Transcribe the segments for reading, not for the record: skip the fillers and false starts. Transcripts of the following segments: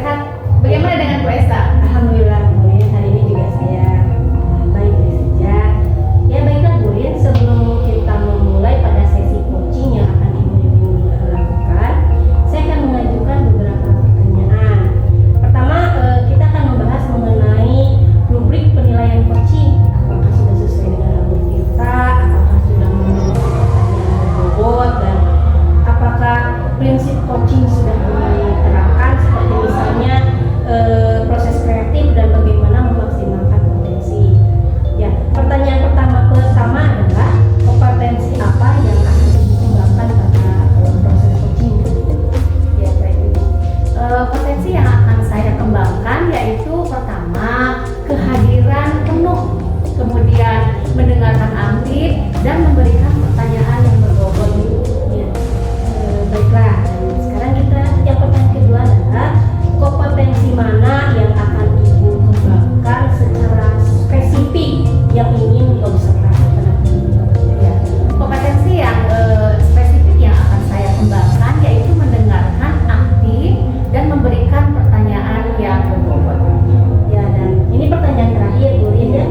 sehat. Bagaimana dengan Bu Esa? Alhamdulillah Bu Rin, hari ini juga saya baik-baik saja. Ya baiklah Bu Rin, sebelum kita memulai pada sesi coaching yang akan Ibu lakukan, saya akan mengajukan beberapa pertanyaan. Pertama, kita akan membahas mengenai rubrik penilaian coaching. Apakah sudah sesuai dengan alur kita? Apakah sudah memiliki pertanyaan berbobot? Dan apakah prinsip coaching sudah mulai diterapkan, seperti misalnya proses kreatif dan bagaimana memaksimalkan potensi. Ya, pertanyaan pertama adalah kompetensi apa yang akan dikembangkan pada proses coaching? Ya baik Ibu. Potensi yang akan saya kembangkan yaitu pertama kehadiran penuh, kemudian mendengarkan aktif dan memberikan pertanyaan yang berbobot Ibu. Ya, baiklah. Sekarang kita yang pertanyaan kedua adalah kompetensi mana yang akan Ibu kembangkan secara spesifik yang ingin diobservasi pada ya. Kompetensi yang spesifik yang akan saya kembangkan yaitu mendengarkan aktif dan memberikan pertanyaan yang berbobot. Ya, dan ini pertanyaan terakhir Bu Rin ya.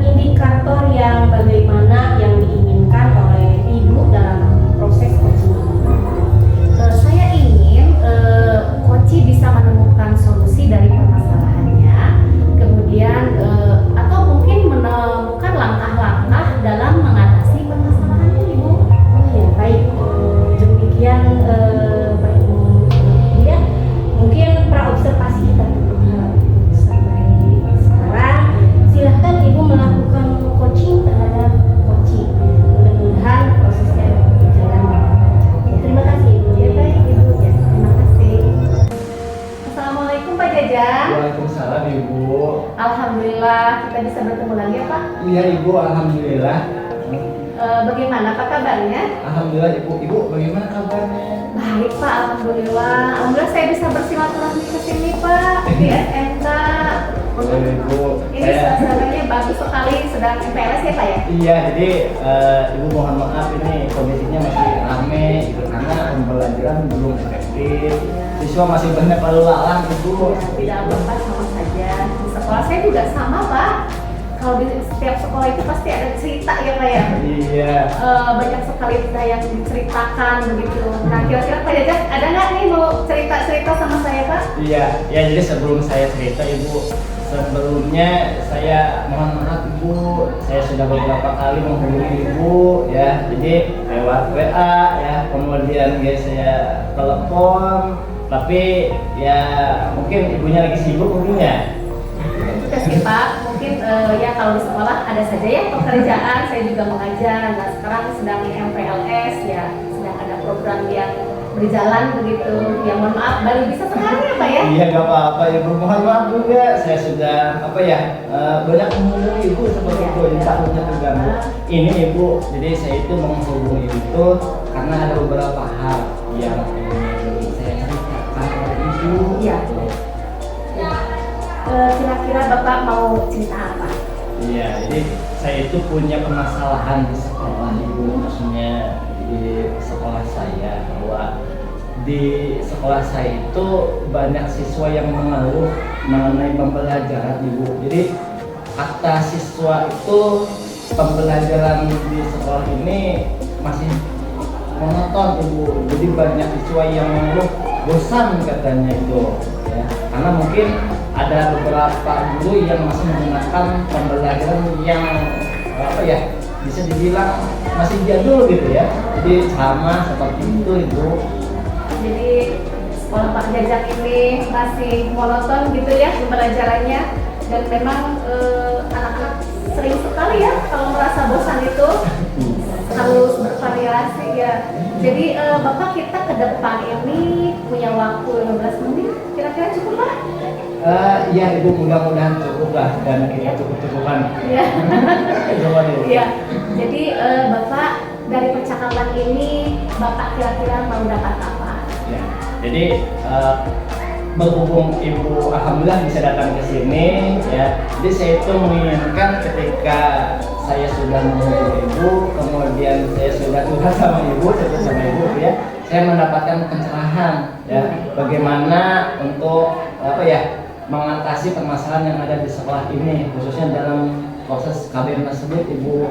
Indikator yang bagaimana yang diinginkan oleh Ibu dalam proses coaching ini? Saya ingin coach bisa menemukan solusi dari permasalahannya, kemudian atau mungkin menemukan langkah-langkah dalam mengatasi permasalahannya, Ibu. Oh ya, baik. Demikian ya, mungkin praobservasi kita tutup sampai sekarang. Silahkan Ibu melakukan coaching terhadap coaching. Mudah-mudahan prosesnya berjalan dengan lancar. Ya, terima kasih Ibu. Ya, baik Ibu. Ya, terima kasih. Assalamualaikum Pak Jajang. Waalaikumsalam Ibu. Alhamdulillah kita bisa bertemu lagi ya Pak. Iya Ibu, alhamdulillah. Bagaimana Pak kabarnya? Alhamdulillah Ibu. Ibu bagaimana kabarnya? Baik Pak, alhamdulillah. Alhamdulillah saya bisa bersilaturahmi ke sini Pak di SMK. Oh Ibu, Ini suasananya bagus sekali, sedang MPLS ya Pak ya? Iya, jadi Ibu mohon maaf ini kondisinya masih rame gitu, karena pembelajaran belum efektif. Siswa masih banyak lalu lalang Ibu. Ya, tidak apa-apa, sama saja. Di sekolah saya juga sama Pak. Kalau di setiap sekolah itu pasti ada cerita ya Pak ya? Iya. Banyak sekali cerita yang diceritakan begitu. Nah kira-kira Pak Jajak ada nggak nih mau cerita-cerita sama saya Pak? Iya, ya jadi sebelum saya cerita Ibu, sebelumnya saya mohon maaf Ibu, saya sudah beberapa kali menghubungi Ibu ya, jadi lewat WA ya, kemudian ya saya telepon, tapi ya mungkin ibunya lagi sibuk mungkin ya. Kita sih Pak, mungkin ya kalau di sekolah ada saja ya pekerjaan, saya juga mengajar. Nah sekarang sedang MPLS ya, sedang ada program yang berjalan begitu. Ya mohon maaf, baru bisa sekarang ya Pak ya? Iya gak apa-apa Ibu, mohon maaf juga, saya sudah banyak menghubungi Ibu seperti itu, jadi takutnya terganggu. Ini Ibu, jadi saya itu menghubungi itu karena ada beberapa hal yang ingin saya ceritakan kepada Ibu. Iya. Kira-kira Bapak mau cerita apa? Iya, jadi saya itu punya permasalahan di sekolah Ibu, maksudnya di sekolah saya, bahwa di sekolah saya itu banyak siswa yang mengeluh mengenai pembelajaran Ibu. Jadi kata siswa itu pembelajaran di sekolah ini masih monoton Ibu. Jadi banyak siswa yang mengeluh bosan katanya itu, ya. Karena mungkin ada beberapa guru yang masih menggunakan pembelajaran yang bisa dibilang masih jadul gitu ya. Jadi sama seperti itu Ibu. Jadi sekolah Pak Jajak ini masih monoton gitu ya pembelajarannya, dan memang anak-anak sering sekali ya kalau merasa bosan itu harus bervariasi ya. Jadi Bapak, kita ke depan ini punya waktu 15 menit, kira-kira cukup Pak? Ya Ibu, mudah-mudahan cukup lah dan kita cukup-cukupan. Iya. Coba dulu. Iya. Jadi Bapak, dari percakapan ini Bapak kira-kira mau dapat apa? Ya. Jadi berhubung Ibu alhamdulillah bisa datang ke sini ya. Jadi saya itu menginginkan ketika saya sudah menghubungi Ibu, kemudian saya sudah curhat sama Ibu ya, saya mendapatkan pencerahan ya, bagaimana untuk mengatasi permasalahan yang ada di sekolah ini, khususnya dalam proses KBM tersebut, Ibu?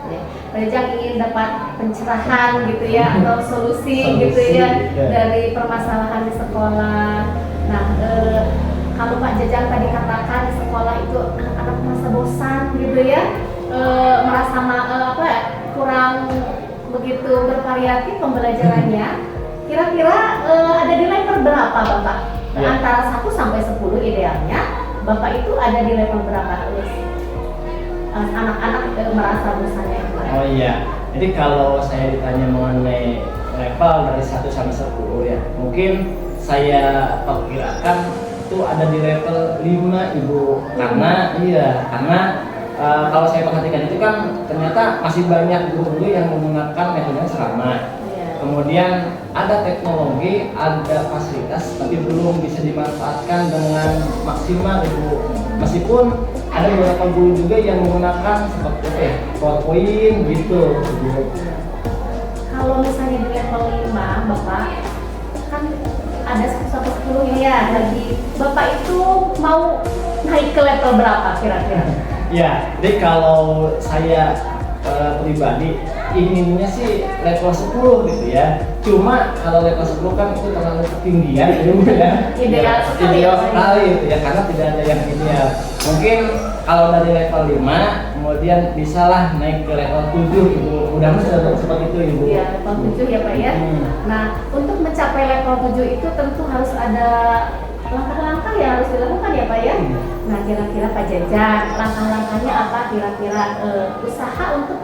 Ya, Pak Jajang ingin dapat pencerahan gitu ya, atau solusi gitu ya dari permasalahan di sekolah. Nah, kalau Pak Jajang tadi katakan di sekolah itu anak-anak merasa bosan gitu ya, merasa kurang begitu bervariatif pembelajarannya. Kira-kira ada di level berapa Bapak? Ya. Antara 1 sampai 10 idealnya. Bapak itu ada di level berapa? Anak-anak merasa bosannya itu. Oh iya, jadi kalau saya ditanya mengenai level dari 1 sampai 10 ya, mungkin saya perkirakan itu ada di level 5 Ibu. Karena kalau saya perhatikan itu kan ternyata masih banyak guru-guru yang menggunakan metode sama. Iya. Kemudian ada teknologi, ada fasilitas, tapi belum bisa dimanfaatkan dengan maksimal Ibu. Meskipun ada beberapa guru juga yang menggunakan seperti PowerPoint gitu. Kalau misalnya di level 5 Bapak kan ada 1 sampai 10 ya, jadi Bapak itu mau naik ke level berapa kira-kira? Ya, jadi kalau saya pribadi inginnya sih level 10 gitu ya. Cuma kalau level 10 kan itu terlalu ketinggian gitu ya. Ideal sekali. Ideal sekali gitu ya, karena tidak ada yang ideal. Mungkin kalau dari level 5 kemudian bisalah naik ke level 7 Ibu. Mudah-mudahan seperti itu Ibu. Iya, level 7 ya Pak ya. Nah, untuk mencapai level 7 itu tentu harus ada langkah-langkah yang harus dilakukan ya Pak ya. Nah, kira-kira Pak Jajang, langkah-langkahnya apa kira-kira usaha untuk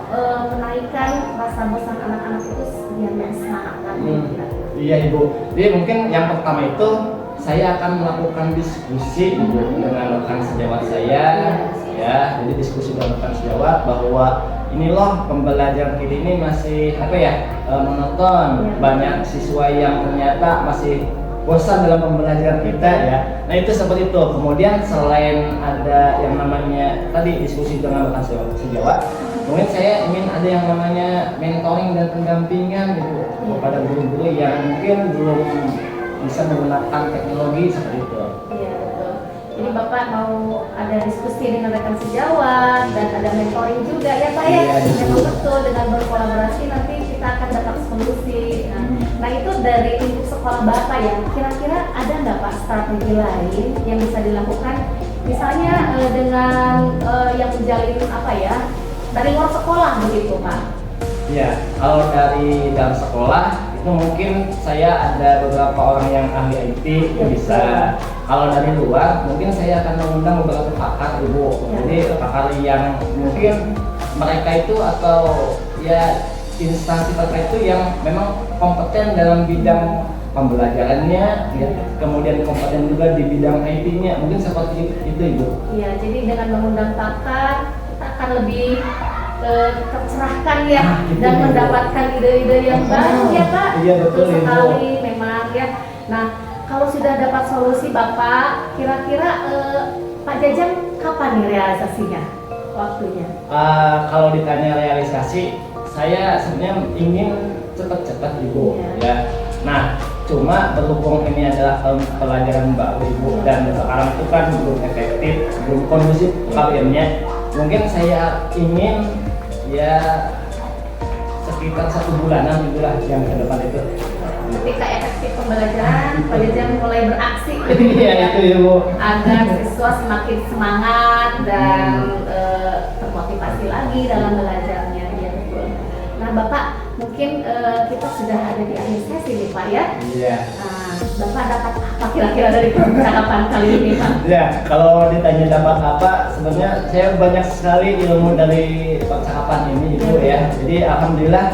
menaikkan rasa bosan anak-anak itu biar lebih semangat lagi kira-kira? Iya Ibu. Jadi mungkin yang pertama itu saya akan melakukan diskusi Ibu dengan rekan sejawat saya. Ya, jadi diskusi dengan rekan sejawat bahwa ini loh pembelajaran kita ini masih monoton. Banyak siswa yang ternyata masih bosan dalam pembelajaran kita ya. Nah itu seperti itu. Kemudian selain ada yang namanya tadi diskusi dengan rekan sejawat, mungkin saya ingin ada yang namanya mentoring dan pendampingan gitu kepada guru-guru yang mungkin belum bisa menggunakan teknologi seperti itu. Iya betul. Jadi Bapak mau ada diskusi dengan rekan sejawat dan ada mentoring juga ya Pak ya. Iya, Memang betul, dengan berkolaborasi nanti kita akan dapat solusi. Nah itu dari lingkup sekolah Bapak ya, kira-kira ada nggak Pak strategi lain yang bisa dilakukan? Misalnya dengan yang menjalin dari luar sekolah begitu Pak? Ya, kalau dari dalam sekolah itu mungkin saya ada beberapa orang yang ahli IT bisa. Kalau dari luar mungkin saya akan mengundang beberapa pakar Ibu. Jadi pakar yang mungkin mereka itu atau ya instansi terkait itu yang memang kompeten dalam bidang pembelajarannya, ya, kemudian kompeten juga di bidang IT-nya, mungkin seperti itu Ibu. Iya, jadi dengan mengundang pakar kita akan lebih tercerahkan ya gitu, dan Ibu. mendapatkan ide-ide yang baru ya Pak. Iya betul Ibu. Sekali memang ya. Nah kalau sudah dapat solusi Bapak, kira-kira Pak Jajang kapan nih realisasinya waktunya? Kalau ditanya realisasi, saya sebenarnya ingin cepat-cepat Ibu ya. Nah, cuma berhubung ini adalah pelajaran baru Ibu dan sekarang itu kan belum efektif, belum kondusif KBM-nya. Mungkin saya ingin ya sekitar 1 bulanan itulah yang ke depan itu. Ketika efektif pembelajaran, Pak Jajang mulai beraksi Iya itu Ibu. agar siswa semakin semangat dan termotivasi lagi dalam belajarnya. Ya betul. Nah Bapak, mungkin kita sudah ada di akhir sesi nih Pak ya. Iya. Nah, Bapak dapat apa kira-kira dari percakapan kali ini Pak? Ya, kalau ditanya dapat apa, sebenarnya saya banyak sekali ilmu dari percakapan ini Ibu ya. Jadi alhamdulillah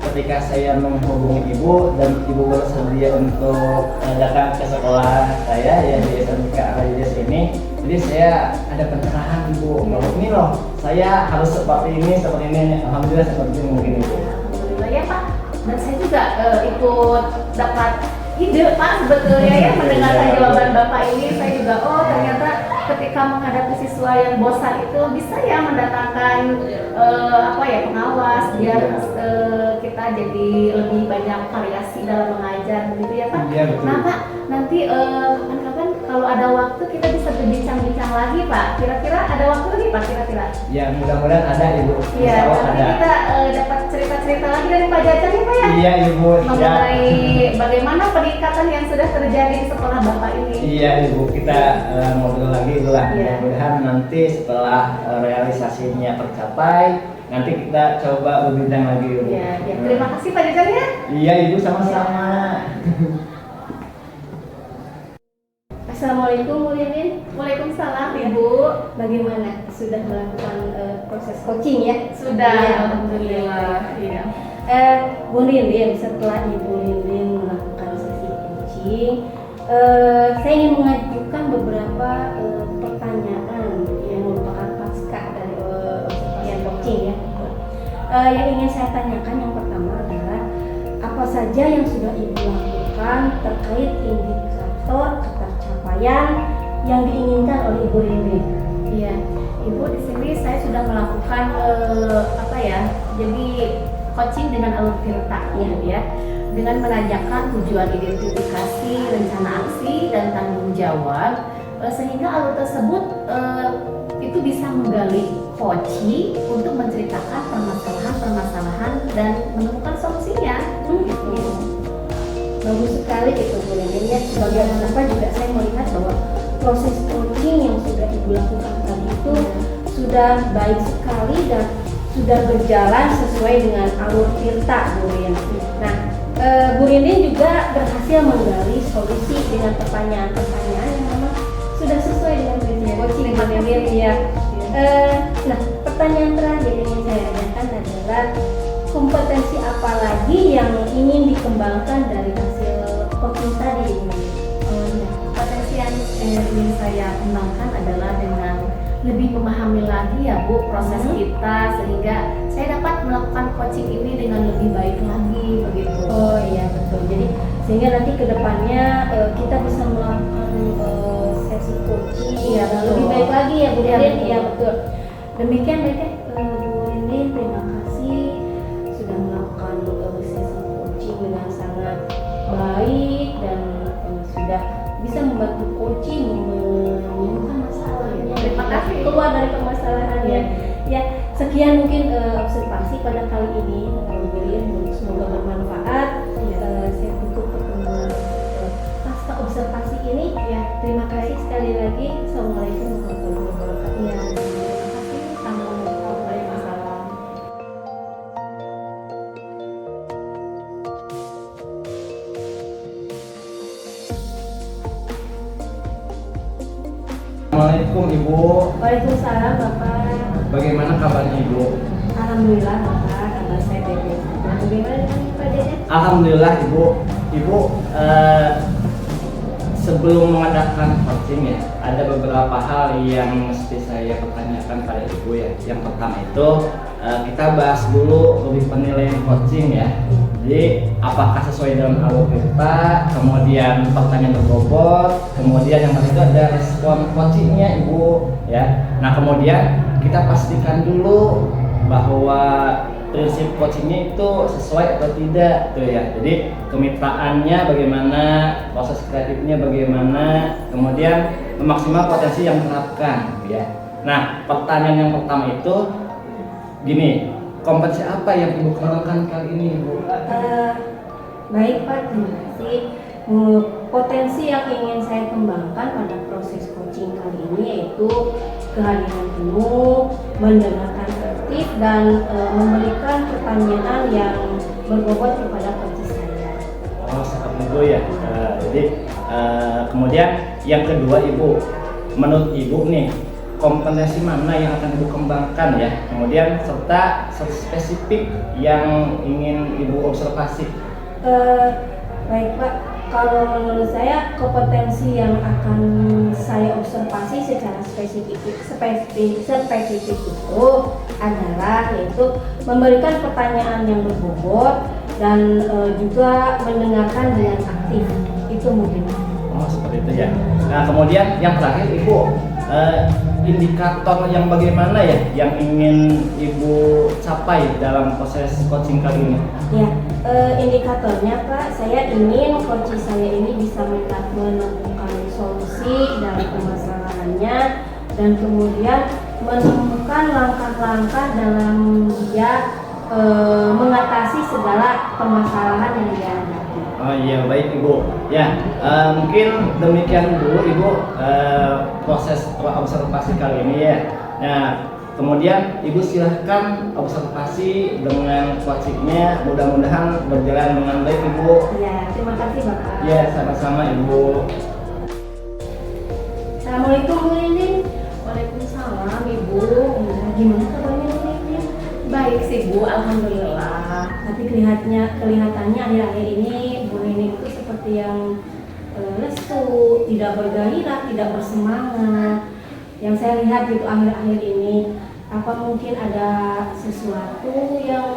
ketika saya menghubungi Ibu dan Ibu bersedia untuk datang ke sekolah saya ya di SMK Al-Hidayah ini, jadi saya ada pencerahan Ibu bahwa ini loh saya harus seperti ini. Alhamdulillah seperti ini mungkin Ibu. Alhamdulillah ya Pak. Dan saya juga ikut dapat ide Pak sebetulnya ya mendengarkan jawaban Bapak ini. Saya juga ternyata ketika menghadapi siswa yang bosan itu bisa ya mendatangkan pengawas biar kita jadi lebih banyak variasi dalam mengajar begitu ya Pak. Iya betul. Nah Pak, nanti kapan-kapan kalau ada waktu kita bisa nih Pak? Kira-kira ada waktu nih Pak kira-kira? Ya mudah-mudahan ada Ibu. Iya, Insya Allah nanti ada. kita dapat cerita-cerita lagi dari Pak Jajang nih Pak ya? Iya Ibu. Ya. Mengenai bagaimana peningkatan yang sudah terjadi di sekolah Bapak ini. Iya Ibu, kita ngobrol lagi Ibu lah. Iya. Mudah-mudahan nanti setelah realisasinya tercapai, nanti kita coba berbincang lagi Ibu. Iya, ya. Terima kasih Pak Jajang ya. Iya Ibu, sama-sama. Assalamualaikum Bu Lilin. Waalaikumsalam Ibu. Bagaimana? Sudah melakukan proses coaching ya? Sudah, Iya. alhamdulillah. Iya. Bu Lilin, setelah Ibu Lilin melakukan sesi coaching, saya ingin mengajukan beberapa pertanyaan yang merupakan pasca dari observasi coaching ya. Yang ingin saya tanyakan yang pertama adalah apa saja yang sudah Ibu lakukan terkait indikator ketercapaian yang diinginkan oleh Ibu Lilin. Iya, Ibu di sini saya sudah melakukan apa ya? Jadi coaching dengan alur tirta ya, dengan menanyakan tujuan identifikasi, rencana aksi dan tanggung jawab, sehingga alur tersebut itu bisa menggali coaching untuk menceritakan permasalahan-permasalahan dan menemukan solusinya. Gitu. Bagus sekali itu Bu Lilin ya. Sebagai apa juga saya melihat bahwa proses coaching yang sudah Ibu lakukan tadi itu sudah baik sekali dan sudah berjalan sesuai dengan alur tirta Bu Lilin. Nah, Bu Lilin juga berhasil menggali solusi dengan pertanyaan-pertanyaan yang memang sudah sesuai dengan prinsip coaching Bu Lilin ya. Nah, pertanyaan terakhir yang ingin saya tanyakan adalah kompetensi apa lagi yang ingin dikembangkan dari hasil coaching tadi? Potensi yang ingin saya kembangkan adalah dengan lebih memahami lagi ya Bu proses kita, sehingga saya dapat melakukan coaching ini dengan lebih baik lagi begitu. Oh iya betul. Jadi sehingga nanti kedepannya kita bisa melakukan sesi coaching Iya, yang betul. lebih baik lagi ya Bu Iya, Lilin. betul. Iya betul. Demikian Bu Lilin, terima kasih sudah melakukan sesi coaching dengan sangat baik dan sudah bisa membantu coaching menyembuhkan masalahnya. Terima kasih. Keluar dari permasalahannya. Ya, sekian mungkin observasi pada kali ini Bu Lilin, semoga bermanfaat. Saya tutup pertemuan pasca observasi ini. Ya, terima kasih sekali lagi. Assalamualaikum warahmatullahi wabarakatuh. Iya, terima kasih. Assalamualaikum warahmatullahi wabarakatuh. Assalamualaikum Ibu. Waalaikumsalam Bapak. Bagaimana kabarnya Ibu? Alhamdulillah Bapak, kabar saya baik-baik saja. Bagaimana dengan Pak Jajan? Alhamdulillah Ibu. Ibu sebelum mengadakan coaching ya, ada beberapa hal yang mesti saya pertanyakan pada Ibu ya. Yang pertama itu kita bahas dulu lebih penilaian coaching ya. Jadi apakah sesuai dengan alur kita, kemudian pertanyaan berbobot, kemudian yang terakhir itu ada respon coachingnya Ibu ya. Nah kemudian kita pastikan dulu bahwa prinsip coachingnya itu sesuai atau tidak tuh ya. Jadi kemitraannya bagaimana, proses kreatifnya bagaimana, kemudian memaksimal potensi yang diterapkan ya. Nah pertanyaan yang pertama itu gini, kompetensi apa yang Ibu kembangkan kali ini Ibu? Baik Pak, terima kasih. Potensi yang ingin saya kembangkan pada proses coaching kali ini yaitu kehadiran penuh, mendengarkan aktif dan memberikan pertanyaan yang berbobot kepada coach saya. Oh seperti itu ya. Jadi kemudian yang kedua Ibu, menurut Ibu nih kompetensi mana yang akan Ibu kembangkan ya? Kemudian serta spesifik yang ingin Ibu observasi. Baik Pak, kalau menurut saya kompetensi yang akan saya observasi secara spesifik itu adalah yaitu memberikan pertanyaan yang berbobot dan juga mendengarkan dengan aktif. Itu mungkin. Oh seperti itu ya. Nah kemudian yang terakhir Ibu, indikator yang bagaimana ya yang ingin Ibu capai dalam proses coaching kali ini? Ya, indikatornya Pak, saya ingin coach saya ini bisa menemukan solusi dari permasalahannya dan kemudian menemukan langkah-langkah dalam dia mengatasi segala permasalahan yang dia hadapi. Oh iya, baik Ibu. Ya, mungkin demikian dulu Ibu proses observasi kali ini ya. Nah, kemudian Ibu silahkan observasi dengan coachingnya, mudah-mudahan berjalan dengan baik Ibu. Ya, terima kasih Bapak. Ya, sama-sama Ibu. Assalamualaikum Bu Lindin. Waalaikumsalam Ibu. Gimana kabarnya Bu Lindin? Baik sih Bu, alhamdulillah. Tapi kelihatannya akhir-akhir ini Bu Lindin itu seperti yang lesu, tidak bergairah, tidak bersemangat. Yang saya lihat gitu akhir-akhir ini, apa mungkin ada sesuatu yang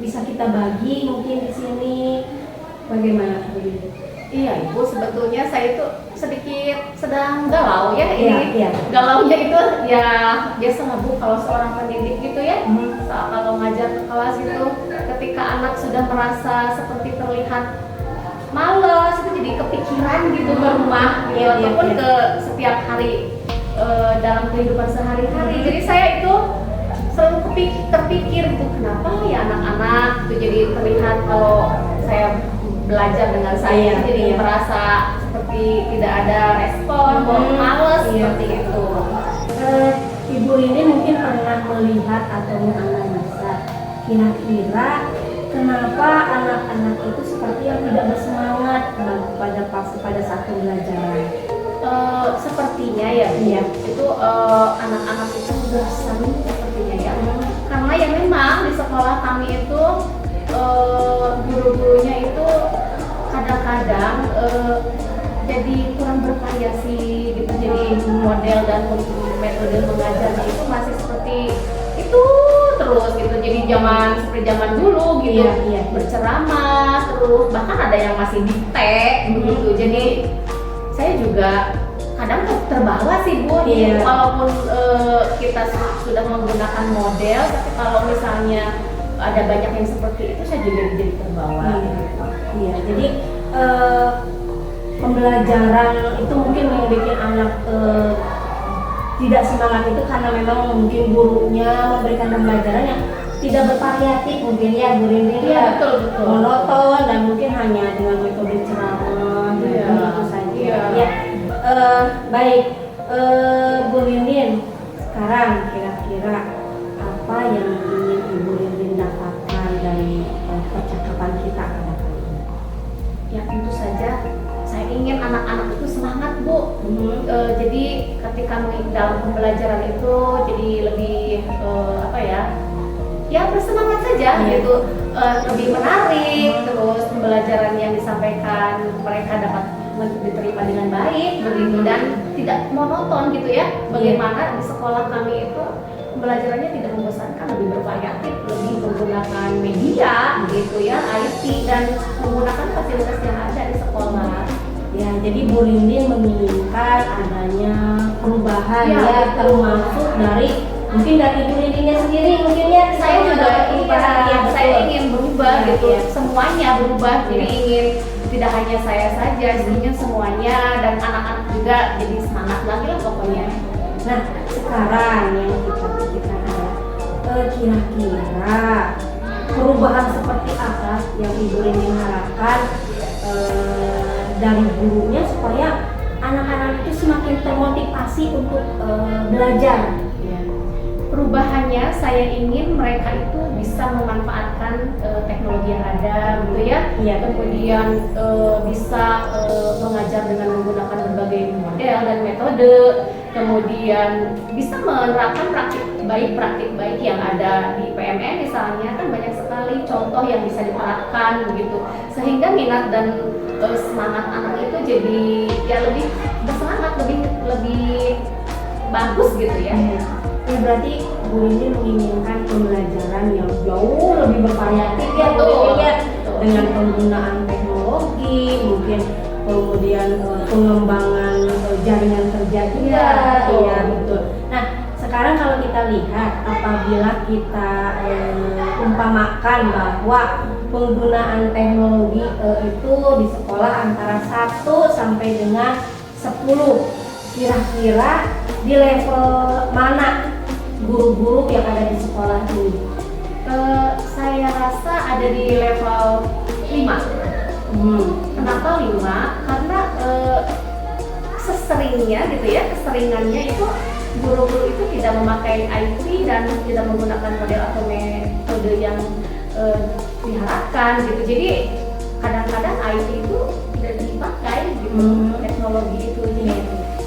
bisa kita bagi mungkin di sini? Bagaimana Bu Lindin? Iya Ibu, sebetulnya saya itu sedikit sedang galau ya ini. Iya. Galaunya itu ya biasa Bu, kalau seorang pendidik gitu ya, saat kalau ngajar ke kelas itu, ketika anak sudah merasa seperti terlihat malas, itu jadi kepikiran gitu ke rumah gitu, Iya, ataupun iya. ke setiap hari dalam kehidupan sehari-hari. Jadi saya itu selalu terpikir itu kenapa ya anak-anak itu jadi terlihat kalau saya belajar dengan saya Iya, jadi iya. merasa seperti tidak ada respon, males Iya. seperti itu. Ibu ini mungkin pernah melihat atau menganalisa kira-kira kenapa anak-anak itu seperti yang tidak bersemangat pada saat pembelajaran. Sepertinya ya, Iya. itu anak-anak itu bosan sepertinya ya, karena ya memang di sekolah kami itu guru-gurunya itu kadang-kadang jadi kurang bervariasi gitu, jadi model dan metode mengajarnya itu masih seperti itu terus gitu, jadi seperti zaman dulu gitu. Iya. Berceramah terus, bahkan ada yang masih dikte begitu. Jadi saya juga kadang terbawa sih Bu, Iya. walaupun kita sudah menggunakan model, tapi kalau misalnya ada banyak yang seperti itu saya juga jadi terbawa. Iya, jadi pembelajaran itu mungkin yang bikin anak tidak semangat itu karena memang mungkin gurunya memberikan pembelajaran yang tidak bervariatif mungkin ya Bu Rindin, Iya, betul. monoton dan mungkin hanya dengan metode ceramah Iya. itu saja. Iya. Ya, baik Bu Rindin, sekarang kira-kira apa yang ingin Ibu Rindin dapatkan dari percakapan kita pada kali ini? Ya tentu saja saya ingin anak-anak itu semangat Bu. Jadi ketika dalam pembelajaran itu jadi lebih ya bersemangat saja Iya. gitu, lebih menarik, terus pembelajaran yang disampaikan mereka dapat diterima dengan baik begitu dan tidak monoton gitu ya. Bagaimana di sekolah kami itu pembelajarannya tidak membosankan, lebih bervariatif, lebih menggunakan media gitu ya, IT dan menggunakan fasilitas yang ada di sekolah. Ya, jadi Bu Rindin menginginkan adanya perubahan Ya, ya, betul. termasuk dari mungkin dari Bu Rindinnya sendiri mungkin ya. Saya juga perubahan ya, saya betul. ingin berubah Iya, gitu, iya. semuanya berubah. Jadi Iya. ingin tidak hanya saya saja, ingin semuanya dan anak-anak juga jadi semangat lagi lah pokoknya. Nah, sekarang yang kita pikirkan adalah kira-kira perubahan seperti apa yang Ibu Rindin harapkan dari gurunya supaya anak-anak itu semakin termotivasi untuk belajar. Perubahannya saya ingin mereka itu bisa memanfaatkan teknologi yang ada gitu ya. Iya. Kemudian bisa mengajar dengan menggunakan berbagai model dan metode. Kemudian bisa menerapkan praktik baik yang ada di PMN misalnya, kan banyak sekali contoh yang bisa diterapkan begitu. Sehingga minat dan semangat anak itu jadi ya lebih bersemangat, lebih bagus gitu ya. Ya berarti Bu Rindin menginginkan pembelajaran yang jauh lebih bervariatif ya Bu Betul, Rindin ya, betul. dengan penggunaan teknologi, mungkin kemudian pengembangan jaringan kerja juga. Iya, betul. Iya, betul. Nah, sekarang kalau kita lihat apabila kita umpamakan bahwa penggunaan teknologi itu di sekolah antara 1 sampai dengan 10. kira-kira di level mana guru-guru yang ada di sekolah ini? Saya rasa ada di level 5. Kenapa 5? Karena keseringannya itu guru-guru itu tidak memakai IT dan tidak menggunakan model atau metode yang diharapkan gitu. Jadi kadang-kadang IT itu tidak dipakai gitu, teknologi itu jadi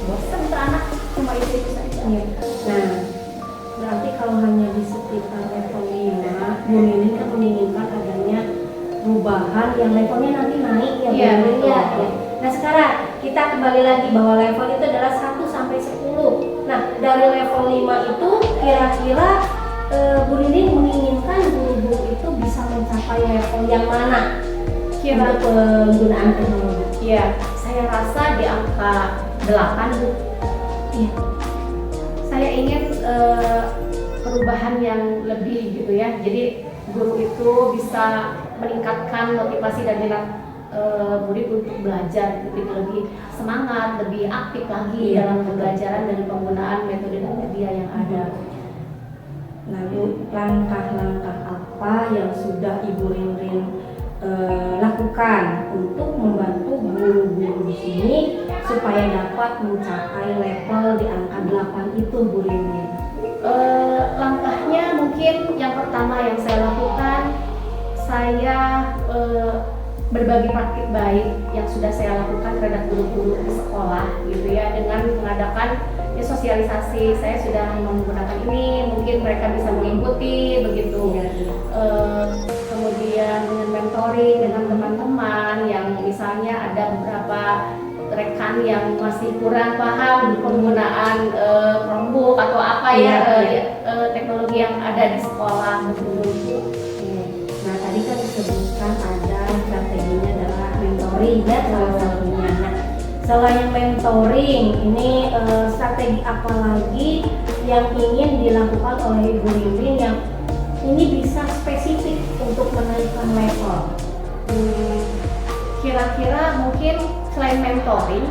bosan untuk anak cuma itu saja. Nah, berarti kalau hanya di sekitar level 5, Bu Nining kan menginginkan adanya perubahan yang levelnya nanti naik ya, Iya, Bu Nining betul. ya. Nah, sekarang kita kembali lagi bahwa level itu adalah 1 sampai 10. Nah, dari level 5 itu kira-kira Bu Nining menginginkan guru-guru itu bisa mencapai level yang mana untuk penggunaan teknologi? Iya, saya rasa di angka 8 Bu. Iya. Saya ingin perubahan yang lebih gitu ya. Jadi guru itu bisa meningkatkan motivasi dan minat murid untuk belajar, lebih semangat, lebih aktif lagi dalam pembelajaran dan penggunaan metode dan media yang ada. Lalu langkah-langkah apa yang sudah Ibu Rinrin lakukan untuk membantu guru-guru di sini supaya dapat mencapai level di angka 8 itu, Bu Rinrin? Langkahnya mungkin yang pertama yang saya lakukan, saya berbagi praktik baik yang sudah saya lakukan terhadap guru-guru di sekolah gitu ya, dengan mengadakan sosialisasi. Saya sudah menggunakan ini, mungkin mereka bisa mengikuti begitu. Kemudian dengan mentoring dengan teman-teman yang misalnya ada beberapa rekan yang masih kurang paham penggunaan Chromebook atau apa teknologi yang ada di sekolah begitu. Nah, tadi kan disebutkan ada strateginya adalah mentoring ya salah satunya. Nah, selain mentoring, ini strategi apa lagi yang ingin dilakukan oleh Ibu Rinrin yang ini bisa spesifik untuk menaikkan level? Kira-kira mungkin selain mentoring,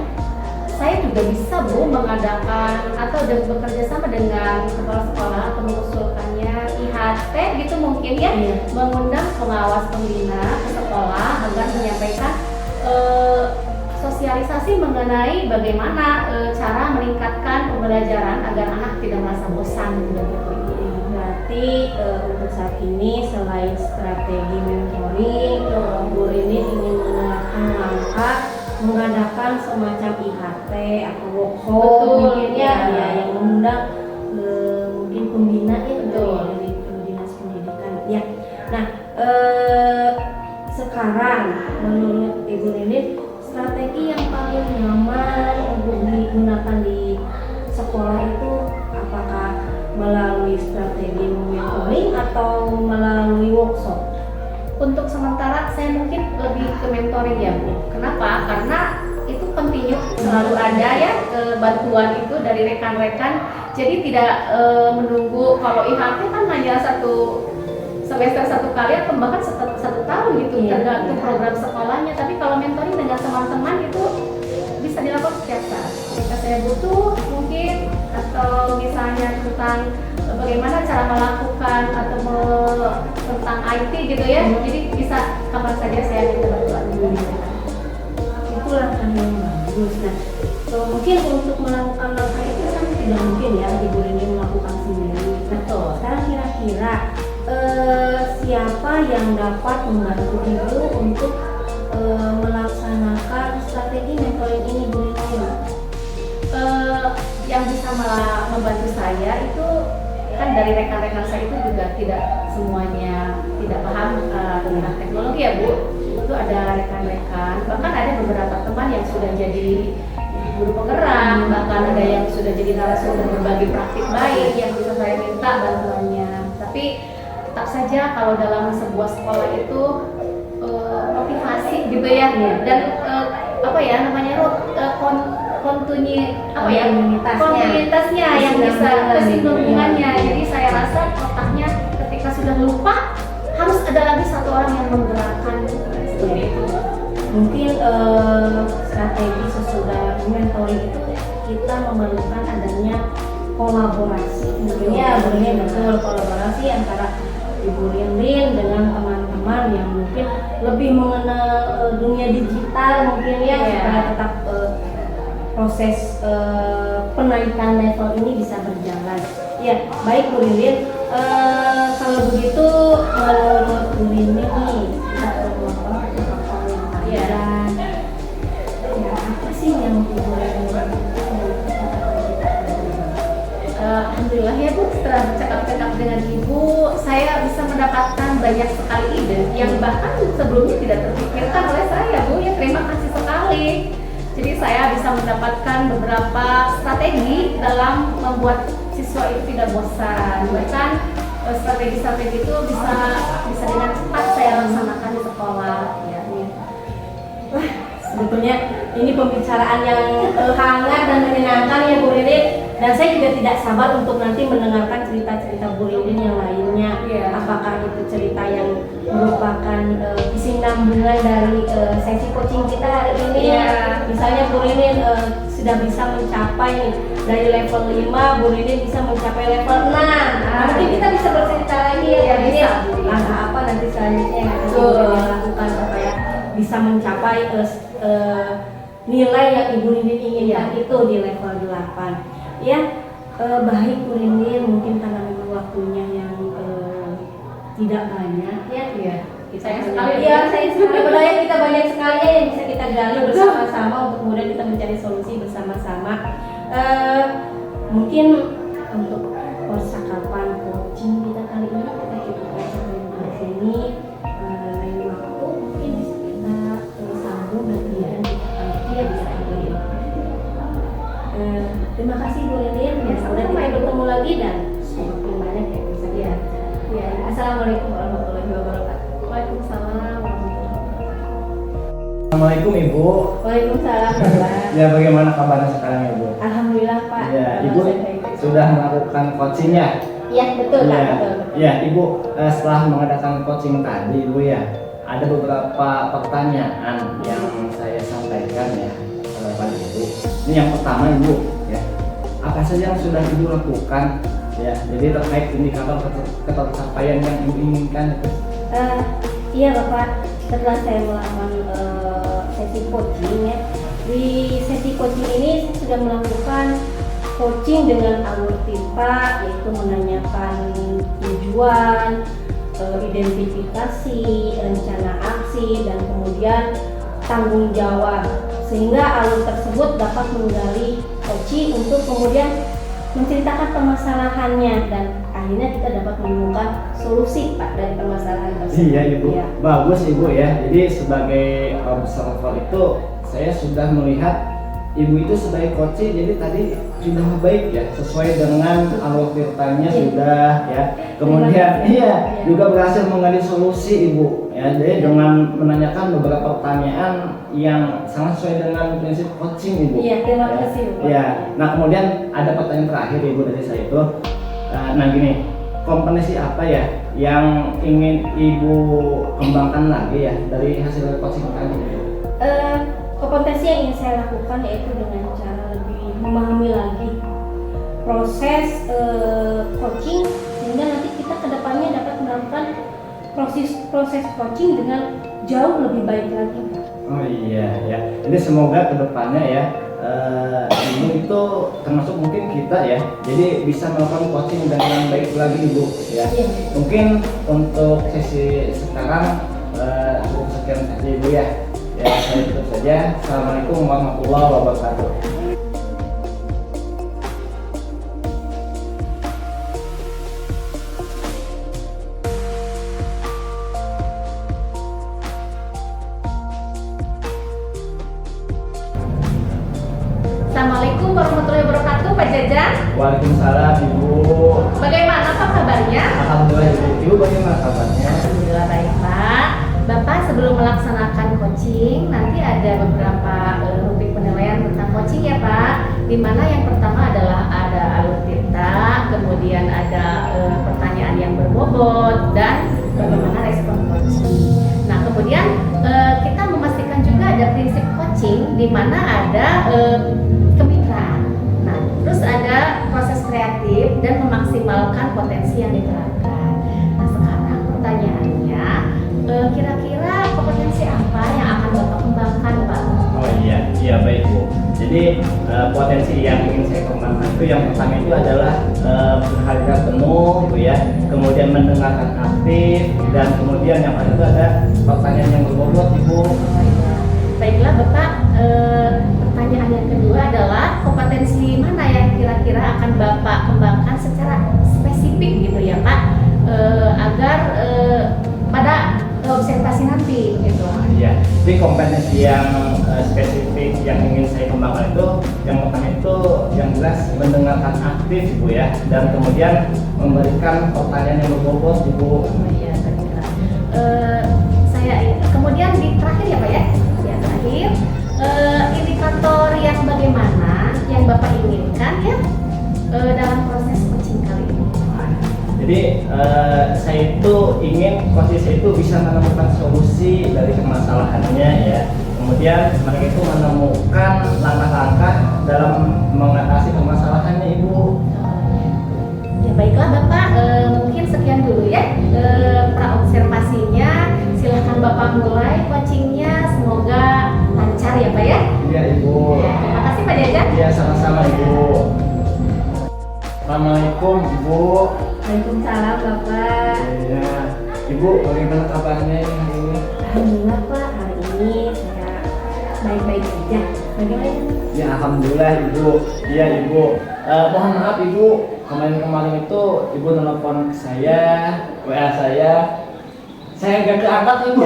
saya juga bisa Bu mengadakan atau bekerja sama dengan kepala sekolah atau mengusulkannya IHT gitu mungkin ya, mengundang pengawas pembina ke sekolah agar menyampaikan sosialisasi mengenai bagaimana cara meningkatkan pembelajaran agar anak tidak merasa bosan gitu. Berarti untuk saat ini selain strategi mentoring, Bu Rinrin ingin menerapkan langkah mengadakan semacam IHT atau workshop mungkin ya yang mengundang mungkin pembina ya dari dinas pendidikan ya. Nah, sekarang menurut Ibu Rinrin strategi yang paling nyaman untuk digunakan di sekolah itu apakah melalui strategi mentoring atau melalui workshop? Untuk sementara saya mungkin lebih ke mentoring ya Bu. Kenapa? Karena itu penting selalu ada ya bantuan itu dari rekan-rekan. Jadi tidak menunggu, kalau IHT kan hanya satu semester satu kali atau bahkan satu tahun gitu, tergantung program sekolahnya. Tapi kalau mentoring dengan teman-teman itu bisa dilakukan setiap saat. Ketika saya butuh mungkin, atau misalnya tentang bagaimana cara melakukan atau tentang IT gitu ya, jadi bisa kapan saja saya minta bantuan dulu. Itu langkah yang bagus. Nah, mungkin untuk melakukan langkah itu kan tidak mungkin ya Ibu Rinrin melakukan sendiri. Betul. Sekarang kira-kira siapa yang dapat membantu Ibu untuk melaksanakan strategi mentoring ini, Bu Rinrin? Yang bisa membantu saya itu kan dari rekan-rekan saya itu juga tidak semuanya tidak paham tentang teknologi ya Bu. Itu ada rekan-rekan, bahkan ada beberapa teman yang sudah jadi guru penggerak, bahkan ada yang sudah jadi narasumber berbagi praktik baik yang bisa saya minta bantuannya. Tapi tetap saja kalau dalam sebuah sekolah itu motivasi gitu ya, dan kontinuitasnya yang bisa kesinambungannya. Jadi saya rasa otaknya ketika sudah lupa harus ada lagi satu orang yang menggerakkan seperti itu. Mungkin strategi sesudah mentoring itu kita memerlukan adanya kolaborasi. Mungkin ya betul kolaborasi antara Ibu Rinrin dengan teman-teman yang mungkin lebih mengenal dunia digital mungkin ya, supaya tetap proses penaikan level ini bisa berjalan. Ya, baik Bu Rinrin. Kalau begitu menurut Bu Rinrin nih, kita perlu apa yang ya apa sih yang Ibu Rinrin Alhamdulillah ya Bu, setelah bercakap-cakap dengan Ibu, saya bisa mendapatkan banyak sekali ide yang bahkan sebelumnya tidak terpikirkan oleh saya Bu. Ya, terima kasih sekali. Jadi saya bisa mendapatkan beberapa strategi dalam membuat siswa itu tidak bosan. Bahkan strategi-strategi itu bisa dengan cepat saya laksanakan di sekolah. Ya. Wah, sebetulnya ini pembicaraan yang hangat dan menyenangkan ya Bu Rinrin. Dan saya juga tidak sabar untuk nanti mendengarkan cerita-cerita Bu Rinrin yang lainnya. Apakah itu cerita yang merupakan kesinambungan dari sesi coaching kita hari ini? Misalnya Bu Rinrin sudah bisa mencapai dari level 5, Bu Rinrin bisa mencapai level 6. Mungkin kita bisa bercerita lagi ya Bu Rinrin. Langkah apa nanti selanjutnya yang akan Bu Rinrin lakukan supaya bisa mencapai nilai yang Ibu Rinrin inginkan itu di level 8. Ya, baik Bu Rinrin, mungkin karena memang waktunya yang tidak banyak ya. Saya sekali Saya kita banyak sekali ya yang bisa kita gali bersama-sama untuk kemudian kita mencari solusi bersama-sama. Mungkin untuk percakapan coaching kita kali ini kita cukupkan sampai di sini. Lain waktu mungkin bisa kita sambung dan kemudian kita akan bisa kembali. Terima kasih Bu Rinrin. Semoga kita bertemu lagi dan semakin banyak yang bisa lihat. Ya, Assalamualaikum warahmatullahi wabarakatuh. Waalaikumsalam warahmatullahi wabarakatuh. Assalamualaikum Ibu. Waalaikumsalam Pak. Ya, bagaimana kabarnya sekarang Ibu? Alhamdulillah Pak. Ya, Ibu sudah melakukan coaching ya? Iya betul Pak. Ya, Betul. ya Ibu, setelah mengadakan coaching tadi Ibu ya, ada beberapa pertanyaan yang saya sampaikan ya pada Ibu. Ini yang pertama Ibu ya, apa saja yang sudah Ibu lakukan ya, jadi terkait indikator ketercapaian yang Ibu inginkan itu? Iya Bapak, setelah saya melakukan sesi coaching ya, di sesi coaching ini saya sudah melakukan coaching dengan alur TIPA, yaitu menanyakan tujuan, identifikasi, rencana aksi, dan kemudian tanggung jawab, sehingga alur tersebut dapat menggali coaching untuk kemudian menceritakan permasalahannya dan akhirnya kita dapat menemukan solusi Pak dari permasalahan tersebut. Iya Ibu, Ya. bagus Ibu ya. Jadi sebagai observer itu saya sudah melihat Ibu itu sebagai coaching, jadi tadi sudah baik ya, sesuai dengan alur ceritanya sudah ya. Kemudian juga berhasil menggali solusi Ibu ya. Jadi dengan menanyakan beberapa pertanyaan yang sangat sesuai dengan prinsip coaching Ibu. Iya, terima kasih Bapak. Ya. Nah, kemudian ada pertanyaan terakhir Ibu dari saya itu. Nah gini, kompetensi apa ya yang ingin Ibu kembangkan lagi ya dari hasil coaching tadi? Kompetensi yang ingin saya lakukan yaitu dengan cara lebih memahami lagi proses coaching, sehingga nanti kita kedepannya dapat melakukan proses coaching dengan jauh lebih baik lagi. Oh iya ya, ini semoga kedepannya ya Ibu itu termasuk mungkin kita ya, jadi bisa melakukan coaching dengan baik lagi Ibu ya. Mungkin untuk sesi sekarang cukup sekian saja Ibu ya. Ya, saya tutup saja. Assalamualaikum warahmatullahi wabarakatuh. Assalamualaikum warahmatullahi wabarakatuh Pak Jajan. Waalaikumsalam Ibu. Bagaimana Pak kabarnya? Alhamdulillah Ibu. Ibu bagaimana kabarnya? Alhamdulillah baik Pak. Bapak sebelum melaksanakan coaching nanti ada beberapa rubrik penilaian tentang coaching ya Pak. Dimana yang pertama adalah ada alur tirta, kemudian ada pertanyaan yang berbobot dan bagaimana respon coaching. Nah kemudian kita memastikan juga ada prinsip coaching di mana ada kemitraan. Nah mengembangkan potensi yang diterapkan. Nah sekarang pertanyaannya, kira-kira kompetensi apa yang akan Bapak kembangkan, Pak? Oh iya baik Bu. Jadi potensi yang ingin saya kembangkan itu yang pertama itu adalah berharga penuh, gitu ya. Kemudian mendengarkan aktif, dan kemudian yang kedua ada pertanyaan yang berbobot, Ibu. Baiklah Bapak, pertanyaan yang kedua adalah kompetensi mana yang kira-kira akan Bapak kembangkan secara spesifik gitu ya Pak, agar pada observasi nanti gitu. Iya, jadi kompetensi yang spesifik yang ingin saya kembangkan itu yang pertama itu yang jelas mendengarkan aktif Ibu ya, dan kemudian memberikan pertanyaan yang berbobot Ibu. Oh iya, baiklah. Saya kemudian di terakhir ya Pak ya, terakhir indikator yang bagaimana yang Bapak inginkan ya dalam proses coaching kali ini. Jadi saya itu ingin coach saya itu bisa menemukan solusi dari permasalahannya ya. Kemudian mereka itu menemukan langkah-langkah dalam mengatasi permasalahannya Ibu. Ya baiklah Bapak, mungkin sekian dulu ya pra-observasinya. Silahkan Bapak mulai coachingnya, semoga lancar ya Pak ya. Iya Ibu. Ya, terima kasih Pak Jajan. Iya sama-sama Ibu. Assalamualaikum Ibu. Waalaikumsalam Bapak. Iya. Ibu bagaimana kabarnya ini? Alhamdulillah Pak, hari ini saya baik-baik saja. Bagaimana? Ya alhamdulillah Ibu. Iya Ibu. Mohon maaf Ibu, kemarin itu Ibu nelfon ke saya, WA saya nggak keangkat Ibu.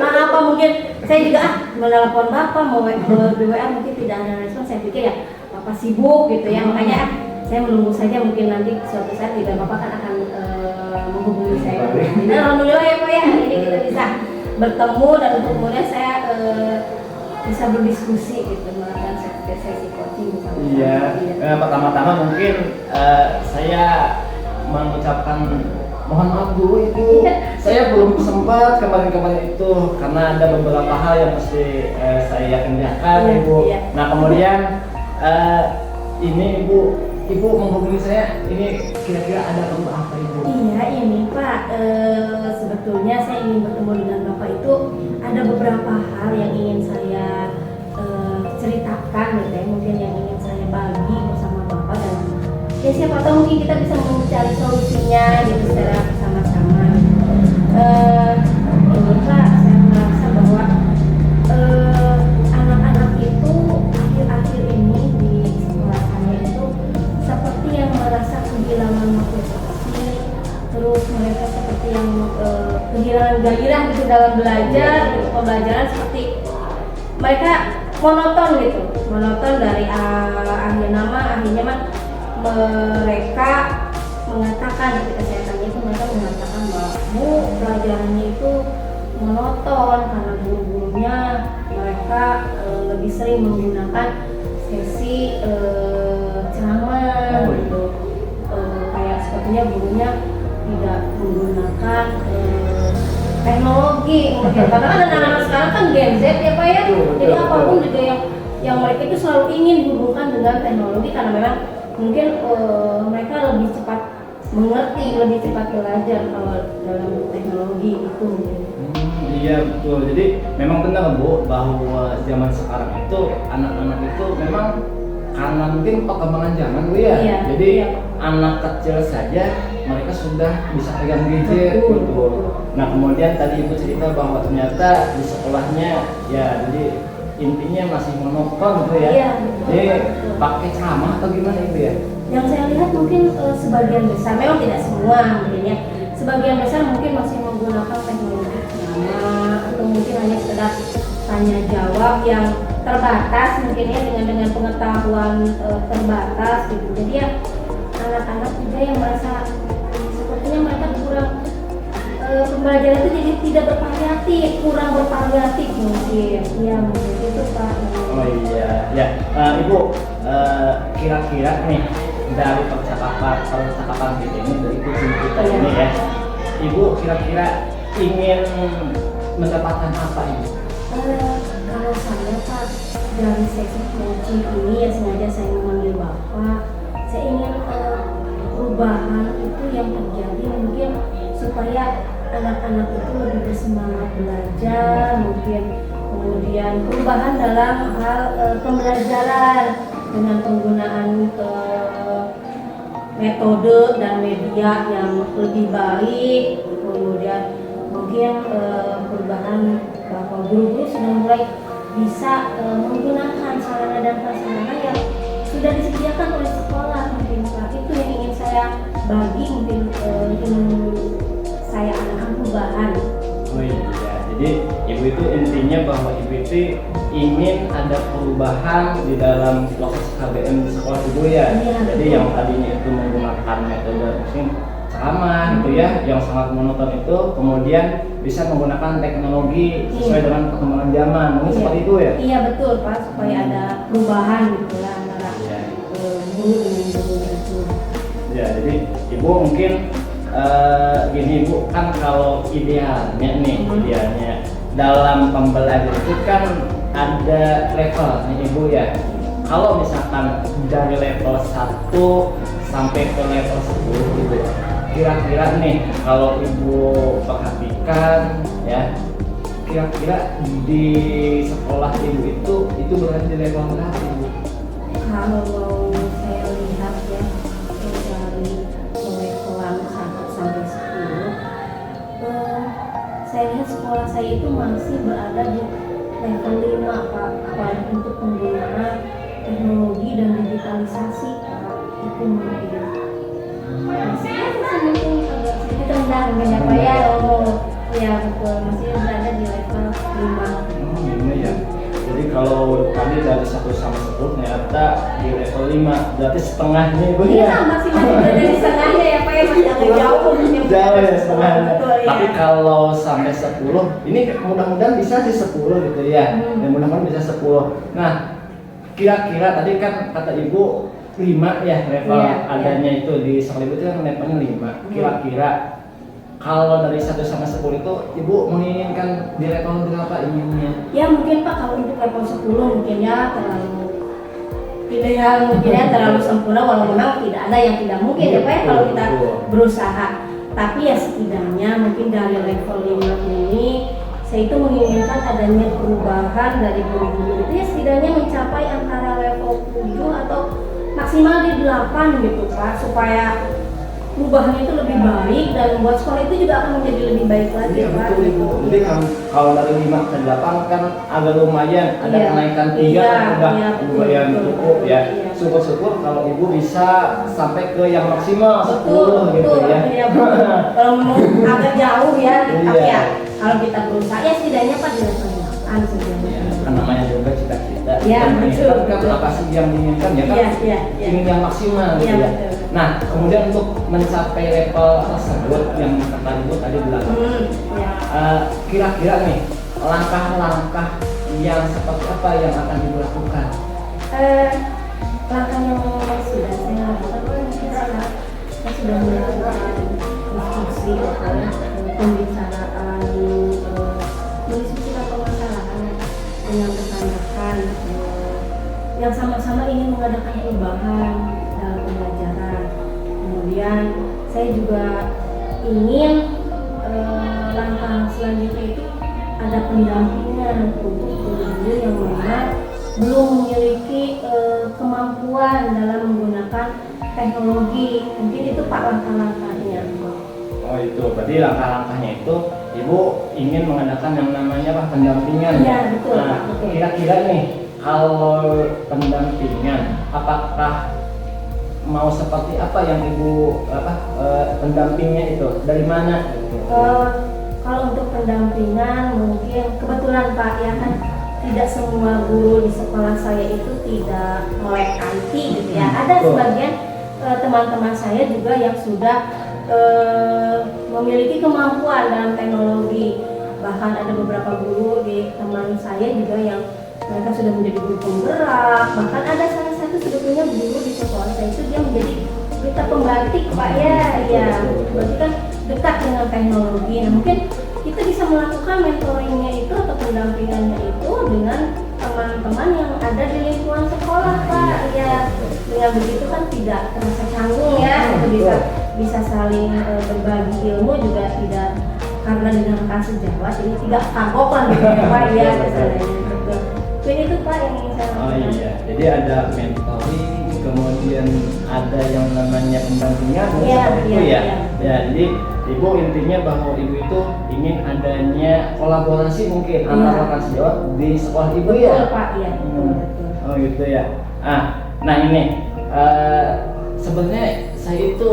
Nah apa mungkin saya juga menelepon Bapak mau di WA mungkin tidak ada respon, saya pikir ya Bapak sibuk gitu ya, makanya saya menunggu saja, mungkin nanti suatu saat juga Bapak kan akan menghubungi saya. Jadi alhamdulillah ya Pak ya, hari ini kita bisa bertemu dan untuk kemudian saya bisa berdiskusi gitu, melakukan sesi coaching bersama. Iya. Pertama-tama mungkin saya mengucapkan mohon maaf dulu Ibu. Saya belum sempat kemarin itu karena ada beberapa hal yang mesti saya kerjakan Ibu. Iya. Nah kemudian ini Ibu menghubungi saya, ini kira-kira ada perlu apa Ibu? Iya ini Pak, sebetulnya saya ingin bertemu dengan Bapak itu ada beberapa hal yang ingin saya ceritakan gitu ya, mungkin yang ingin saya bagi bersama Bapak, dan ya siapa tahu mungkin kita bisa mencari solusinya gitu secara bersama-sama. Ini Pak, saya merasa bahwa anak-anak itu akhir-akhir ini di sekolah saya itu seperti yang merasa kehilangan motivasi, terus mereka seperti yang kehilangan gairah gitu dalam belajar, gitu, pembelajaran seperti mereka monoton gitu, monoton dari akhirnya mereka mengatakan ketika saya tanya itu, mereka mengatakan bahwa Bu, pelajarannya itu monoton karena guru-gurunya mereka lebih sering menggunakan sesi ceramah gitu, kayak sepertinya gurunya tidak menggunakan teknologi mungkin, karena kan anak-anak sekarang kan Gen Z ya Pak ya, jadi apapun juga yang mereka itu selalu ingin dihubungkan dengan teknologi karena memang mungkin mereka lebih cepat mengerti, lebih cepat belajar kalau dalam teknologi itu mungkin. Iya betul, jadi memang benar Bu bahwa zaman sekarang itu anak-anak itu memang karena mungkin perkembangan zaman Bu ya. Iya, Jadi iya. anak kecil saja mereka sudah bisa pegang gadget Betul, gitu. betul. Nah kemudian tadi Ibu cerita bahwa ternyata di sekolahnya ya jadi intinya masih monoton gitu ya. Iya, betul. Jadi Betul. pakai ceramah atau gimana Ibu ya? Yang saya lihat mungkin sebagian besar, memang tidak semua mungkin ya, sebagian besar mungkin masih menggunakan teknologi ceramah atau mungkin hanya sekedar tanya jawab yang terbatas mungkin ya, dengan pengetahuan terbatas gitu. Jadi ya anak-anak juga yang merasa sepertinya mereka kurang pembelajaran itu jadi tidak bervariatif, kurang bervariatif mungkin. Iya mungkin itu Pak. Oh iya, ya Ibu kira-kira nih dari percakapan kita ini, dari kucing kita ini ya, Ibu kira-kira ingin mendapatkan apa Ibu? Kalau saya Pak, dari sesi coaching ini ya sengaja saya memanggil Bapak, saya ingin perubahan itu supaya anak-anak itu lebih bersemangat belajar, mungkin kemudian perubahan dalam hal pembelajaran dengan penggunaan metode dan media yang lebih baik, kemudian mungkin perubahan bahwa guru-guru sudah mulai bisa menggunakan sarana dan prasarana yang sudah disediakan oleh sekolah. Mungkin Pak, itu yang ingin saya bagi, mungkin saya adakan perubahan. Oh iya, jadi ibu itu intinya bahwa ibu itu ingin ada perubahan di dalam proses KBM di sekolah ibu ya. Iya, Jadi betul. yang tadinya itu menggunakan metode mungkin sama gitu ya, yang sangat monoton itu kemudian bisa menggunakan teknologi sesuai Iya. dengan perkembangan zaman. Mungkin Iya. seperti itu ya. Iya betul Pak, supaya ada perubahan gitu lah antara Iya. guru dengan guru itu. Ya, jadi ibu mungkin gini ibu, kan kalau idealnya nih, idealnya dalam pembelajaran itu kan ada level nih ibu ya. Kalau misalkan dari level 1 sampai ke level 10 gitu, kira-kira nih kalau ibu perhatikan ya, kira-kira di sekolah ibu itu berada di level berapa ibu? Kalau saya lihat ya dari levelan 1 sampai 10, saya lihat sekolah saya itu masih berada di level 5 Pak, apalagi untuk penggunaan teknologi dan digitalisasi Pak, itu mungkin masih mungkin agak sedikit rendah mungkin ya Pak ya. Ya betul, masih berada di level 5. Ini ya. Jadi kalau tadi dari 1 sampai 10 ternyata di level 5, berarti setengahnya ibu Iya, ya. masih berada di setengahnya ya Pak ya, masih agak jauh mungkin. Jauh ya setengahnya. Betul, ya. Tapi kalau sampai 10, ini mudah-mudahan bisa sih 10 gitu ya. Dan mudah-mudahan bisa 10. Nah, kira-kira tadi kan kata ibu 5 ya level Iya, adanya itu di sekolah ibu itu kan levelnya 5. Kira-kira kalau dari 1 sampai 10 itu ibu menginginkan di level berapa inginnya? Ya mungkin Pak kalau untuk level 10 mungkin ya terlalu ideal, mungkin ya terlalu sempurna, walau memang tidak ada yang tidak mungkin ya Pak ya kalau kita berusaha. Tapi ya setidaknya mungkin dari level 5 ini saya itu menginginkan adanya perubahan dari guru-guru itu ya setidaknya mencapai antara level 7 atau maksimal di 8 gitu Pak, supaya perubahan itu lebih baik dan membuat sekolah itu juga akan menjadi lebih baik lagi Iya Pak. betul ibu. Jadi kalau dari 5 ke 8 kan agak lumayan, ada Iya. kenaikan 3 Iya, kan udah iya, betul, lumayan betul, cukup betul, ya. iya. Syukur-syukur kalau ibu bisa sampai ke yang maksimal 10 gitu Betul, ya. iya, betul. Kalau mau agak jauh ya, tapi Iya. ya kalau kita berusaha ya setidaknya Pak di level 8 saja. Ya, kan namanya juga cita-cita. Iya, Kita menginginkan betul, kan betul. apa sih yang diinginkan ya kan? Iya, iya, iya. Ingin yang maksimal gitu Iya, ya. betul. Nah, kemudian untuk mencapai level tersebut yang kata ibu tadi bilang, Ya. kira-kira nih langkah-langkah yang seperti apa yang akan ibu lakukan? Langkah yang sudah saya lakukan mungkin saya sudah melakukan diskusi, pembicaraan, mendiskusikan permasalahan dengan rekan-rekan yang sama-sama ingin mengadakan perubahan dalam pembelajaran. Kemudian saya juga ingin langkah selanjutnya itu ada pendampingan untuk guru-guru yang memang belum memiliki kemampuan dalam menggunakan teknologi. Mungkin itu Pak langkah-langkahnya. Oh itu, berarti langkah-langkahnya itu ibu ingin mengadakan yang namanya apa pendampingan. Iya, betul, Nah, Pak, betul. kira-kira nih kalau pendampingan, apakah mau seperti apa yang ibu pendampingnya itu dari mana? Kalau untuk pendampingan mungkin kebetulan Pak ya kan tidak semua guru di sekolah saya itu tidak melek IT gitu ya. Ada Betul. sebagian teman-teman saya juga yang sudah memiliki kemampuan dalam teknologi. Bahkan ada beberapa guru di teman saya juga yang mereka sudah menjadi guru penggerak. Bahkan ada salah satu sebetulnya guru di sekolah saya itu dia menjadi berita pembatik Pak ya. Ya, berarti kan dekat dengan teknologi. Nah, mungkin kita bisa melakukan mentoringnya itu atau pendampingannya itu dengan teman-teman yang ada di lingkungan sekolah Pak. Ya, dengan begitu kan tidak terasa canggung ya, itu bisa bisa saling berbagi ilmu juga tidak karena dinamakan sejawat ini tidak kagok lah gitu ya Pak ya misalnya gitu. Mungkin itu Pak yang ingin saya Oh sampaikan. iya, jadi ada mentoring, kemudian ada yang namanya pendampingan, Iya, seperti itu iya, ya. iya. Ya, jadi ibu intinya bahwa ibu itu ingin adanya kolaborasi mungkin Iya. antara rekan sejawat di sekolah ibu Betul ya. Pak, iya betul betul. Oh gitu ya. Nah ini sebenarnya saya itu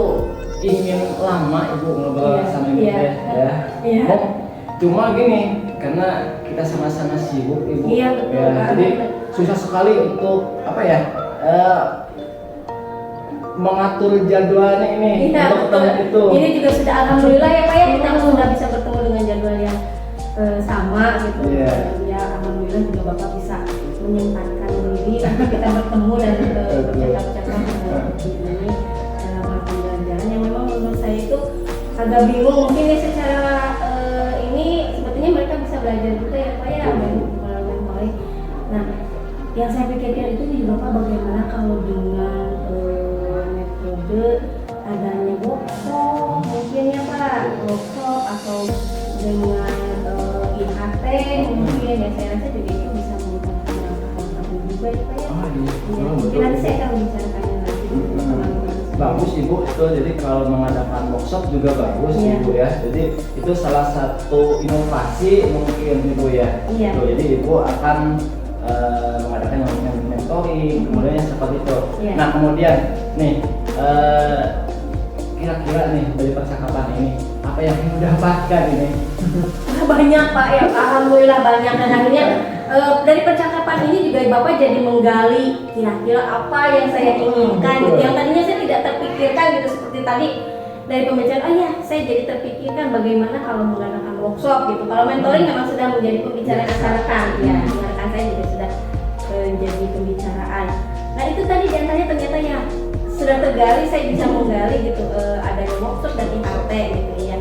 ingin lama ibu ngobrol Iya, sama ibu iya. ya. Iya. Cuma gini, karena kita sama-sama sibuk ibu. Iya, betul, Ya, Pak. jadi susah sekali untuk apa ya? Mengatur jadwalnya ini Iya, untuk ketemu betul. itu. Ini juga sudah alhamdulillah ya Pak ya kita sudah bisa bertemu dengan jadwal yang sama gitu. Iya. Ya alhamdulillah juga Bapak bisa menyempatkan diri untuk kita bertemu dan bercakap-cakap ini dalam hal pembelajaran yang memang menurut saya itu agak bingung mungkin ya secara ini sebetulnya mereka bisa belajar juga ya Pak ya melalui mentoring. Nah yang saya pikirkan itu juga Pak bagaimana kalau dengan metode adanya workshop mungkin ya Pak workshop atau dengan IHT mungkin ya saya rasa juga itu bisa membutuhkan langkah-langkah juga ya Pak ya. Oh iya, Ya, betul, mungkin nanti betul. saya akan membicarakannya nanti dengan teman-teman saya. Bagus ibu itu, jadi kalau mengadakan workshop juga bagus Iya. ibu ya. Jadi itu salah satu inovasi mungkin ibu ya. Iya. Tuh, jadi ibu akan mengadakan yang namanya mentoring, kemudian yang seperti itu. Iya. Nah kemudian nih kira-kira nih dari percakapan ini apa yang ibu dapatkan ini? Banyak Pak ya, alhamdulillah banyak dan akhirnya dari percakapan ini juga Bapak jadi menggali kira-kira apa yang saya inginkan gitu. Yang tadinya saya tidak terpikirkan gitu seperti tadi dari pembicaraan, oh ya saya jadi terpikirkan bagaimana kalau mengadakan workshop gitu. Kalau mentoring memang sudah menjadi pembicaraan rekan ya, rekan saya juga sudah menjadi pembicaraan. Nah itu tadi diantaranya ternyata ya sudah tergali, saya bisa menggali gitu adanya workshop dan IHT gitu ya.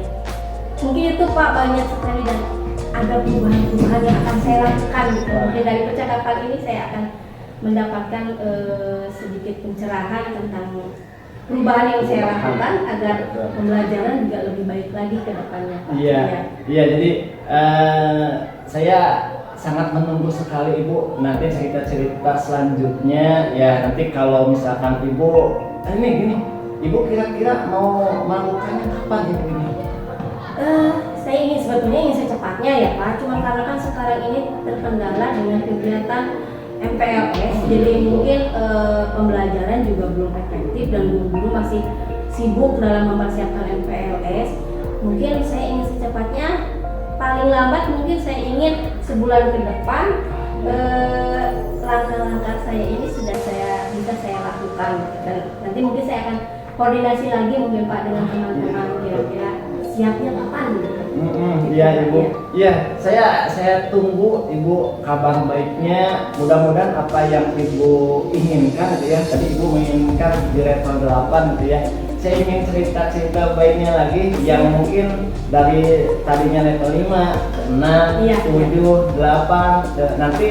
Mungkin itu Pak banyak sekali dan ada perubahan-perubahan yang akan saya lakukan gitu. Mungkin dari percakapan ini saya akan mendapatkan sedikit pencerahan tentang perubahan yang saya lakukan agar pembelajaran juga lebih baik lagi ke depannya Pak. Iya, iya. Jadi saya sangat menunggu sekali ibu nanti cerita-cerita selanjutnya ya. Nanti kalau misalkan ibu ini gini, ibu kira-kira mau melakukannya kapan ibu ini? Saya ingin sebetulnya ingin secepatnya ya Pak. Cuma karena kan sekarang ini terkendala dengan kegiatan MPLS, jadi mungkin pembelajaran juga belum efektif dan guru-guru masih sibuk dalam mempersiapkan MPLS. Mungkin saya ingin secepatnya, paling lambat mungkin saya ingin sebulan ke depan langkah-langkah saya ini sudah bisa saya lakukan dan nanti mungkin saya akan koordinasi lagi mungkin Pak dengan teman-teman kira-kira siapnya kapan gitu. Iya ibu, iya saya tunggu ibu kabar baiknya. Mudah-mudahan apa yang ibu inginkan gitu ya. Tadi ibu menginginkan di level 8 gitu ya. Saya ingin cerita-cerita baiknya lagi yang mungkin dari tadinya level 5, 6, Iya. 7, 8 nanti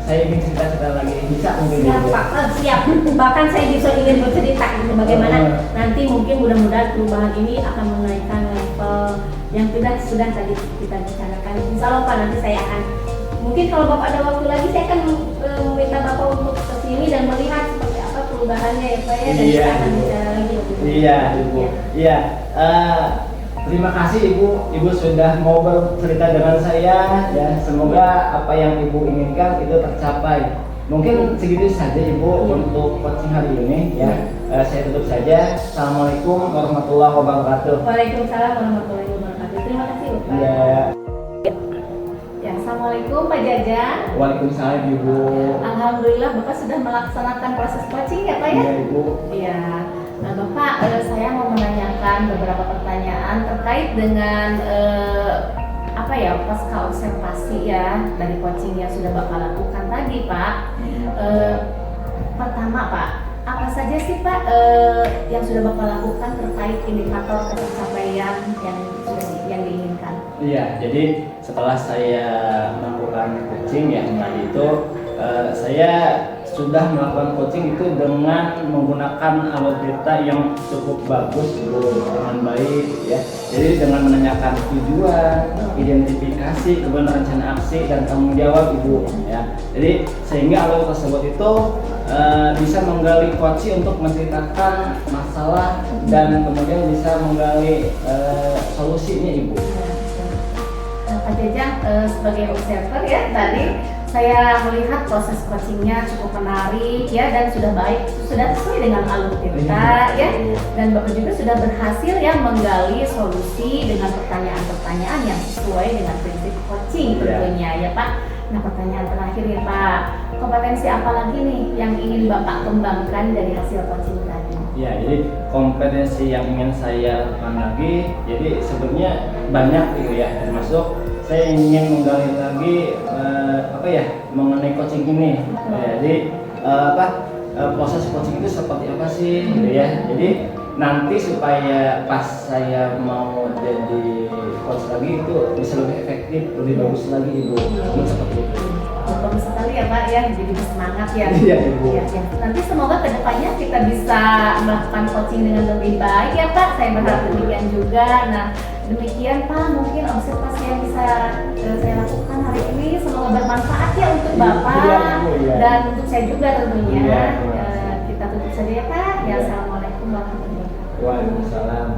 saya ingin cerita-cerita lagi bisa mungkin Siap ibu. Pak, siap. Bahkan saya juga ingin bercerita gitu bagaimana nanti mungkin mudah-mudahan perubahan ini akan menaikkan level yang sudah tadi kita bicarakan. Insya Allah Pak nanti saya akan mungkin kalau Bapak ada waktu lagi saya akan meminta Bapak untuk kesini dan melihat seperti apa perubahannya ya Pak ya dan Iya, kita akan Ibu. bicara lagi. Iya ibu, iya. Terima kasih ibu sudah mau bercerita dengan saya ya. Semoga apa yang ibu inginkan itu tercapai. Mungkin segitu saja ibu untuk coaching hari ini ya. Saya tutup saja. Assalamualaikum warahmatullahi wabarakatuh. Waalaikumsalam warahmatullahi wabarakatuh. Terima kasih Bapak. Ya. Ya, assalamualaikum Pak Jaja. Waalaikumsalam ibu. Alhamdulillah Bapak sudah melaksanakan proses coaching ya Pak ya? Iya ibu. Iya. Nah Bapak, saya mau menanyakan beberapa pertanyaan terkait dengan apa ya pasca observasi ya dari coaching yang sudah Bapak lakukan tadi Pak. Pertama Pak, apa saja sih Pak yang sudah Bapak lakukan terkait indikator pencapaian yang diinginkan? Iya, jadi setelah saya melakukan coaching ya tadi itu saya sudah melakukan coaching itu dengan menggunakan algoritma yang cukup bagus Ibu, dengan baik ya. Jadi dengan menanyakan tujuan, identifikasi, kemudian rencana aksi dan tanggung jawab Ibu ya. Jadi sehingga algoritma tersebut itu bisa menggali coaching untuk menceritakan masalah dan kemudian bisa menggali solusinya Ibu. Nah, Pak Jajang sebagai observer ya tadi saya melihat proses coachingnya cukup menarik ya dan sudah baik, sudah sesuai dengan alur kita ya, dan Bapak juga sudah berhasil ya menggali solusi dengan pertanyaan-pertanyaan yang sesuai dengan prinsip coaching tentunya ya Pak. Nah pertanyaan terakhir ya Pak, kompetensi apa lagi nih yang ingin Bapak kembangkan dari hasil coaching tadi? Ya, jadi kompetensi yang ingin saya lakukan lagi, jadi sebenarnya banyak gitu ya, termasuk saya ingin menggali lagi mengenai coaching ini. Ya, jadi proses coaching itu seperti apa sih gitu ya. Jadi nanti supaya pas saya mau jadi coach lagi itu bisa lebih efektif, lebih bagus lagi Ibu. Seperti itu. Bagus sekali ya Pak ya, jadi bersemangat ya. Iya Ibu. Ya. Nanti semoga kedepannya kita bisa melakukan coaching dengan lebih baik ya Pak. Saya berharap demikian juga. Nah demikian Pak, mungkin observasi yang bisa saya lakukan hari ini semoga bermanfaat ya untuk Bapak dan untuk saya juga tentunya. Kita tutup saja ya Pak. Ya, assalamualaikum warahmatullahi wabarakatuh. Waalaikumsalam.